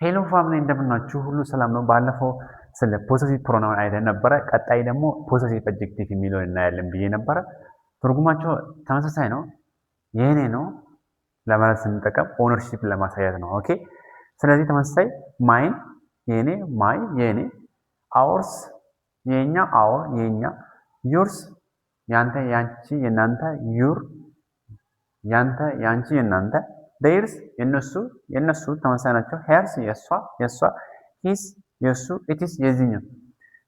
ሄሎ ፋሚሊ እንደምናችሁ ሁሉ ሰላም ነው። ባለፈው ስለ ፖሰሲቭ ፕሮናውን አይተን ነበረ። ቀጣይ ደግሞ ፖሰሲቭ አድጀክቲቭ የሚለውን እናያለን ብዬ ነበረ። ትርጉማቸው ተመሳሳይ ነው። የኔ ነው ለማለት ስንጠቀም ኦነርሺፕ ለማሳየት ነው። ኦኬ። ስለዚህ ተመሳሳይ ማይን የኔ፣ ማይ የኔ፣ አወርስ የኛ፣ አወር የኛ፣ ዩርስ ያንተ ያንቺ የናንተ፣ ዩር ያንተ ያንቺ የናንተ፣ ዴርስ የነሱ ተመሳሳይ ናቸው። ሄርስ የሷ የሷ፣ ሂስ የሱ፣ ኢትስ የዚህኛው።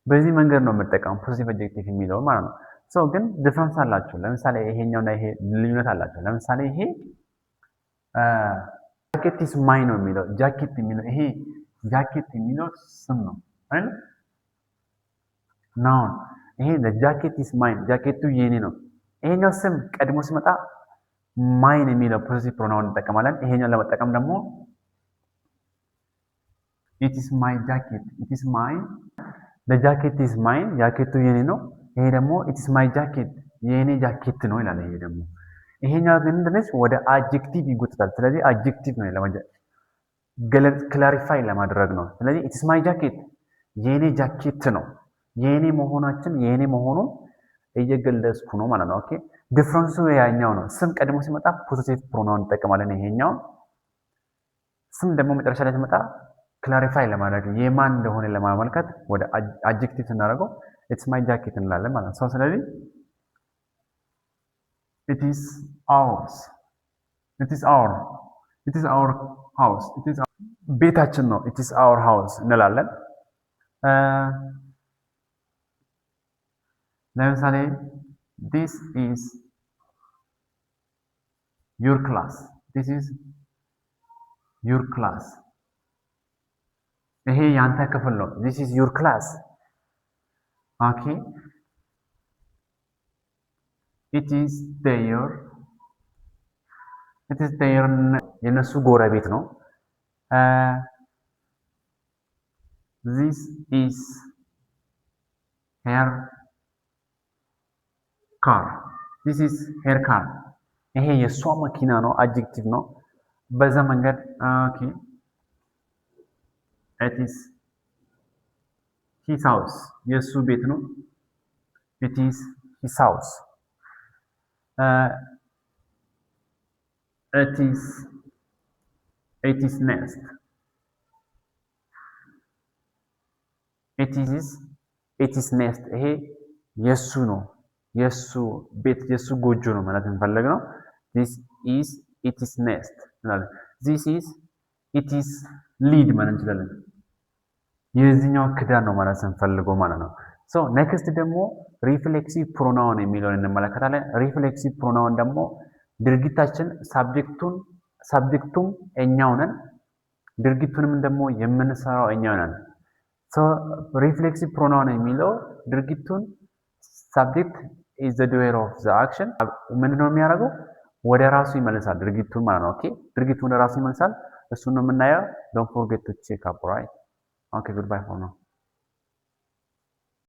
በዚህ መንገድ ነው የምጠቀመው ፖዚቲቭ አድጀክቲቭ የሚለው ማለት ነው። ሶ ግን ዲፈረንስ አላቸው። ለምሳሌ ይሄኛውና ይሄ ልዩነት አላቸው። ለምሳሌ ይሄ ጃኬት ኢስ ማይን ነው የሚለው። ጃኬት የሚለው ይሄ ጃኬት የሚለው ስም ነው አይደል? ናውን ይሄ ጃኬት ኢስ ማይን፣ ጃኬቱ የኔ ነው። ይሄኛው ስም ቀድሞ ሲመጣ ማይን የሚለው ፖዚቲቭ ፕሮናውን እንጠቀማለን። ይሄኛው ለመጠቀም ደግሞ it is my jacket, it is my, the jacket is mine፣ ጃኬቱ የኔ ነው። ይሄ ደግሞ it is my jacket፣ የኔ ጃኬት ነው ይላል። ይሄ ደግሞ ይሄኛው ግን እንደነስ ወደ አድጀክቲቭ ይጎትታል። ስለዚህ አድጀክቲቭ ነው ገለጽ ክላሪፋይ ለማድረግ ነው። ስለዚህ it is my jacket፣ የኔ ጃኬት ነው። የኔ መሆናችን የኔ መሆኑን እየገለጽኩ ነው ማለት ነው። ኦኬ። ዲፍረንሱ ያኛው ነው። ስም ቀድሞ ሲመጣ ፖዚቲቭ ፕሮናውን እንጠቀማለን። ይሄኛው ስም ደግሞ መጨረሻ ላይ ሲመጣ ክላሪፋይ ለማድረግ የማን እንደሆነ ለማመልከት ወደ አድጀክቲቭ ስናደርገው ኢትስ ማይ ጃኬት እንላለን ማለት ነው። ስለዚህ it is ours፣ it is our፣ it is our house፣ it is ቤታችን ነው። it is our house እንላለን። ለምሳሌ this is your class፣ this is your class፣ ይሄ ያንተ ክፍል ነው። this is your class። ኦኬ። it is their የነሱ ጎረቤት ነው። this is her car፣ this is her car፣ ይሄ የሷ መኪና ነው። አድጀክቲቭ ነው። በዛ መንገድ ኦኬ። it is his house፣ የሱ ቤት ነው። it is his house። it is nest፣ it is nest፣ ይሄ የሱ ነው። የሱ ቤት የሱ ጎጆ ነው ማለት እንፈልግ ነው። this is it is nest ማለት this is it is ሊድ ማለት እንችላለን። የዚህኛው ክዳን ነው ማለት እንፈልገው ማለት ነው። ሶ ኔክስት ደግሞ ሪፍሌክሲቭ ፕሮናውን የሚለውን እንመለከታለን። ሪፍሌክሲቭ ፕሮናውን ደግሞ ድርጊታችን ሳብጀክቱም እኛው ነን፣ ድርጊቱንም ደግሞ የምንሰራው እኛው ነን። ሶ ሪፍሌክሲቭ ፕሮናውን የሚለው ድርጊቱን ሳብጀክት is the doer of the action ምንድነው የሚያደርገው? ወደ ራሱ ይመልሳል ድርጊቱን ማለት ነው። ኦኬ። ድርጊቱን ወደ ራሱ ይመልሳል። እሱን ነው የምናየው። don't forget to check up, right? Okay, goodbye for now.